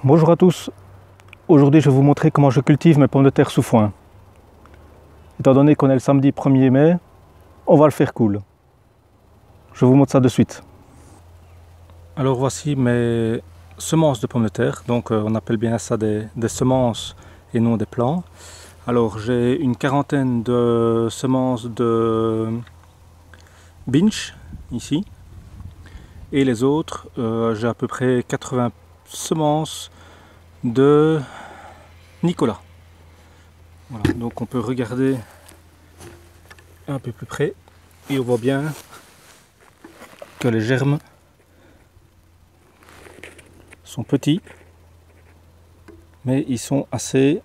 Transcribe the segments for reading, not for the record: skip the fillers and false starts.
Bonjour à tous, aujourd'hui je vais vous montrer comment je cultive mes pommes de terre sous foin. Étant donné qu'on est le samedi 1er mai, on va le faire cool. Je vous montre ça de suite. Alors voici mes semences de pommes de terre, donc on appelle bien ça des semences et non des plants. Alors j'ai une quarantaine de semences de Binch ici, et les autres, j'ai à peu près 80 semences de Nicolas. Voilà, donc on peut regarder un peu plus près et on voit bien que les germes sont petits, mais ils sont assez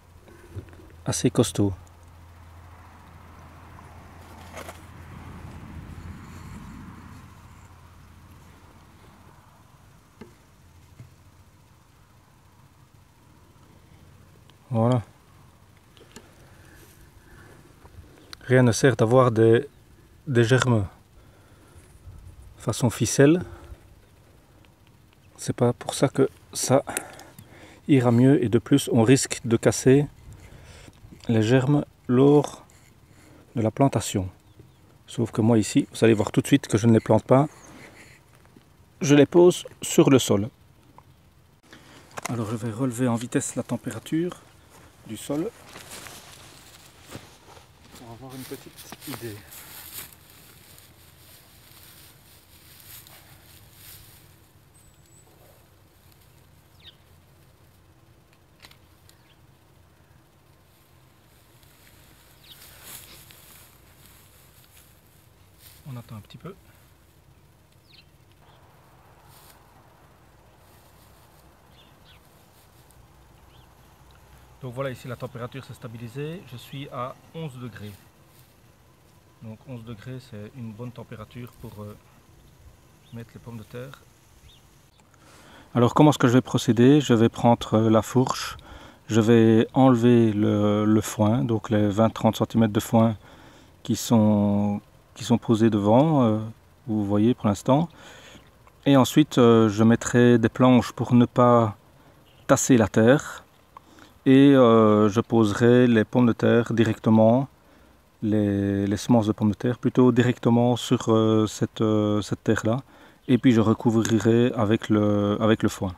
costauds. Voilà. Rien ne sert d'avoir des germes façon ficelle. C'est pas pour ça que ça ira mieux, et de plus on risque de casser les germes lors de la plantation. Sauf que moi ici, vous allez voir tout de suite que je ne les plante pas. Je les pose sur le sol. Alors je vais relever en vitesse la température du sol pour avoir une petite idée. On attend un petit peu. Donc voilà, ici la température s'est stabilisée, je suis à 11 degrés. Donc 11 degrés, c'est une bonne température pour mettre les pommes de terre. Alors comment est-ce que je vais procéder? Je vais prendre la fourche, je vais enlever le foin, donc les 20-30 cm de foin qui sont posés devant, vous voyez pour l'instant. Et ensuite je mettrai des planches pour ne pas tasser la terre. Et je poserai les pommes de terre directement, les semences de pommes de terre plutôt directement sur cette terre là, et puis je recouvrirai avec le foin.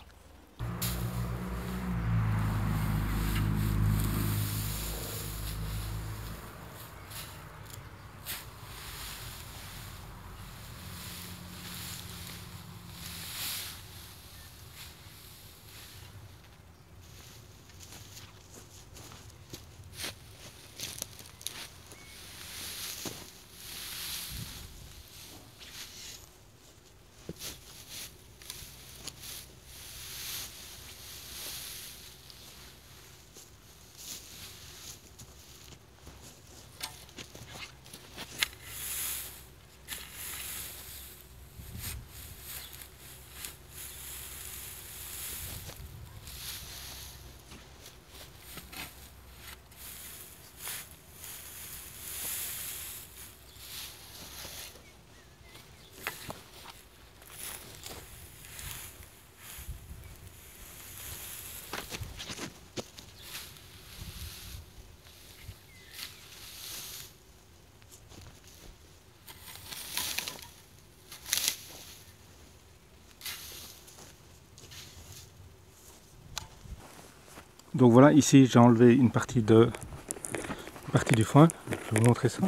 Donc voilà, ici j'ai enlevé une partie du foin, je vais vous montrer ça.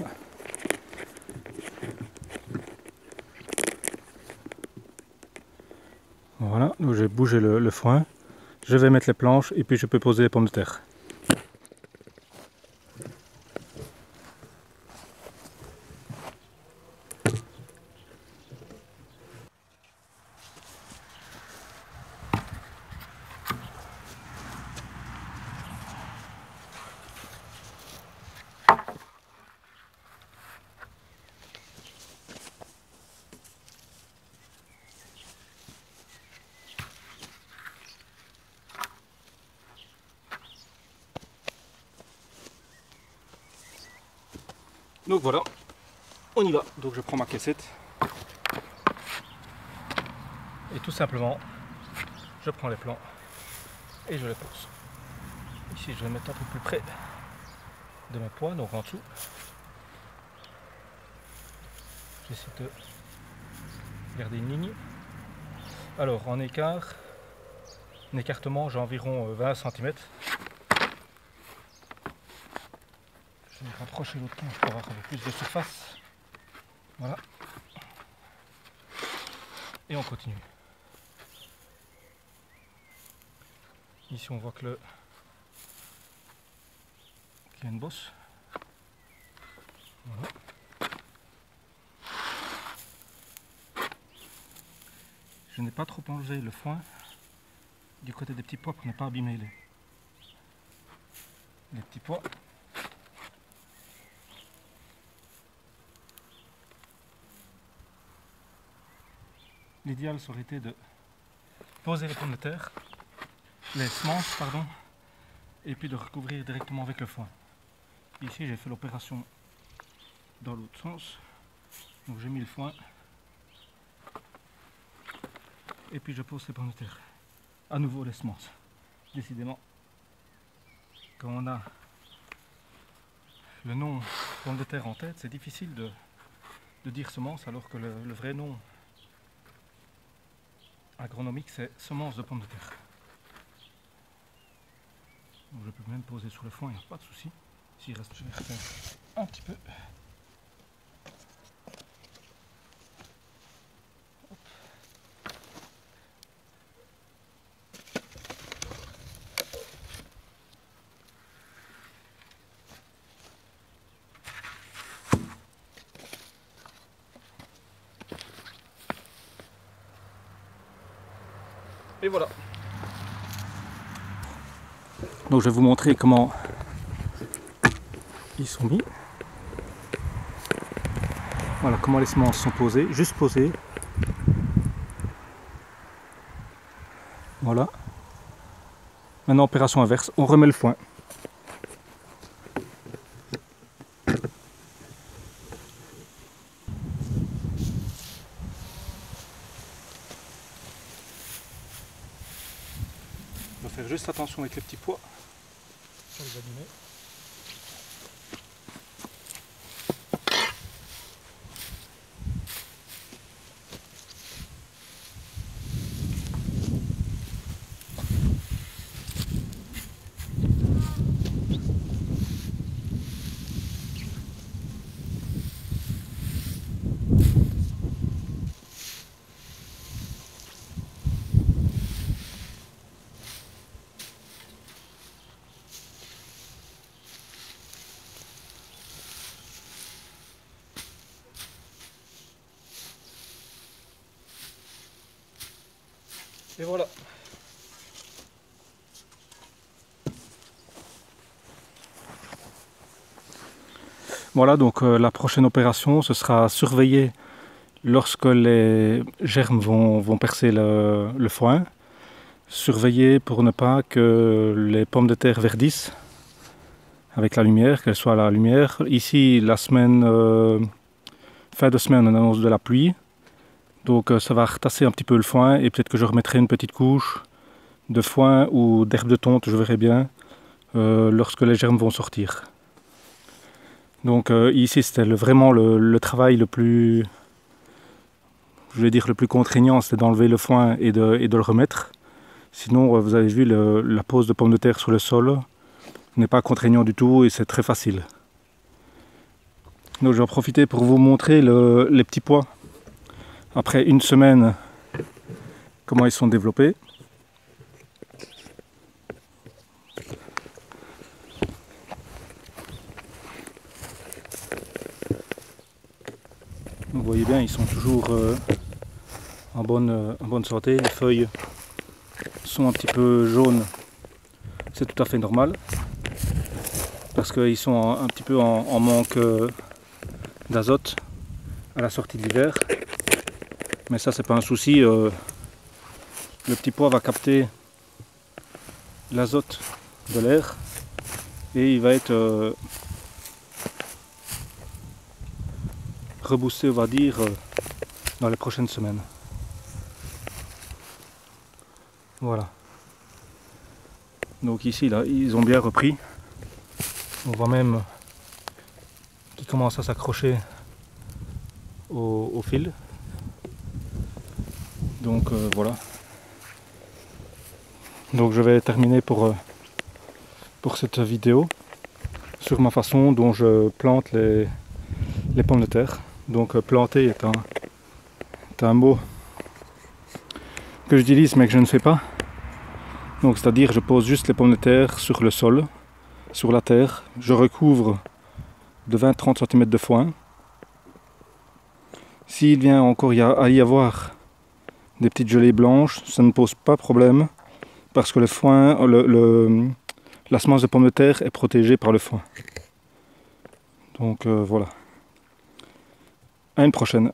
Voilà, donc j'ai bougé le foin, je vais mettre les planches et puis je peux poser les pommes de terre. Donc voilà, on y va. Donc je prends ma cassette et tout simplement je prends les plants et je les pose. Ici je vais mettre un peu plus près de mes poids, donc en dessous. J'essaie de garder une ligne. Alors en écartement j'ai environ 20 cm. Je vais rapprocher l'autre planche pour avoir un peu plus de surface. Voilà. Et on continue. Ici on voit qu'il y a une bosse. Voilà. Je n'ai pas trop enlevé le foin du côté des petits pois pour ne pas abîmer les petits pois. L'idéal ça aurait été de poser les pommes de terre, les semences pardon, et puis de recouvrir directement avec le foin. Ici j'ai fait l'opération dans l'autre sens, donc j'ai mis le foin et puis je pose les pommes de terre. À nouveau les semences. Décidément, quand on a le nom pomme de terre en tête, c'est difficile de dire semence alors que le vrai nom agronomique c'est semence de pommes de terre. Donc je peux même poser sur le foin, il n'y a pas de souci. S'il reste, je vais refaire un petit peu. Hop. Et voilà. Donc je vais vous montrer comment ils sont mis. Voilà comment les semences sont posées, juste posées. Voilà. Maintenant opération inverse, on remet le foin. On va faire juste attention avec les petits pois sur les abîmer. Et voilà. Voilà, donc la prochaine opération, ce sera surveiller lorsque les germes vont percer le foin. Surveiller pour ne pas que les pommes de terre verdissent avec la lumière, qu'elles soient à la lumière. Ici, la semaine, fin de semaine, on annonce de la pluie. Donc ça va retasser un petit peu le foin et peut-être que je remettrai une petite couche de foin ou d'herbe de tonte, je verrai bien, lorsque les germes vont sortir. Donc ici c'était vraiment le travail le plus, je vais dire le plus contraignant, c'était d'enlever le foin et de le remettre. Sinon vous avez vu la pose de pommes de terre sur le sol n'est pas contraignant du tout et c'est très facile. Donc je vais en profiter pour vous montrer les petits pois. Après une semaine, comment ils sont développés. Vous voyez bien, ils sont toujours en bonne santé. Les feuilles sont un petit peu jaunes, c'est tout à fait normal. Parce qu'ils sont un petit peu en manque d'azote à la sortie de l'hiver. Mais ça c'est pas un souci, le petit pois va capter l'azote de l'air et il va être reboosté, on va dire, dans les prochaines semaines. Voilà. Donc ici, là, ils ont bien repris. On voit même qu'ils commencent à s'accrocher au fil. Donc voilà. Donc je vais terminer pour cette vidéo sur ma façon dont je plante les pommes de terre. Donc planter est un mot que j'utilise mais que je ne fais pas. Donc c'est-à-dire je pose juste les pommes de terre sur le sol, sur la terre. Je recouvre de 20-30 cm de foin. S'il vient encore à y avoir des petites gelées blanches, ça ne pose pas problème parce que le foin, la semence de pomme de terre est protégée par le foin. Donc voilà. À une prochaine.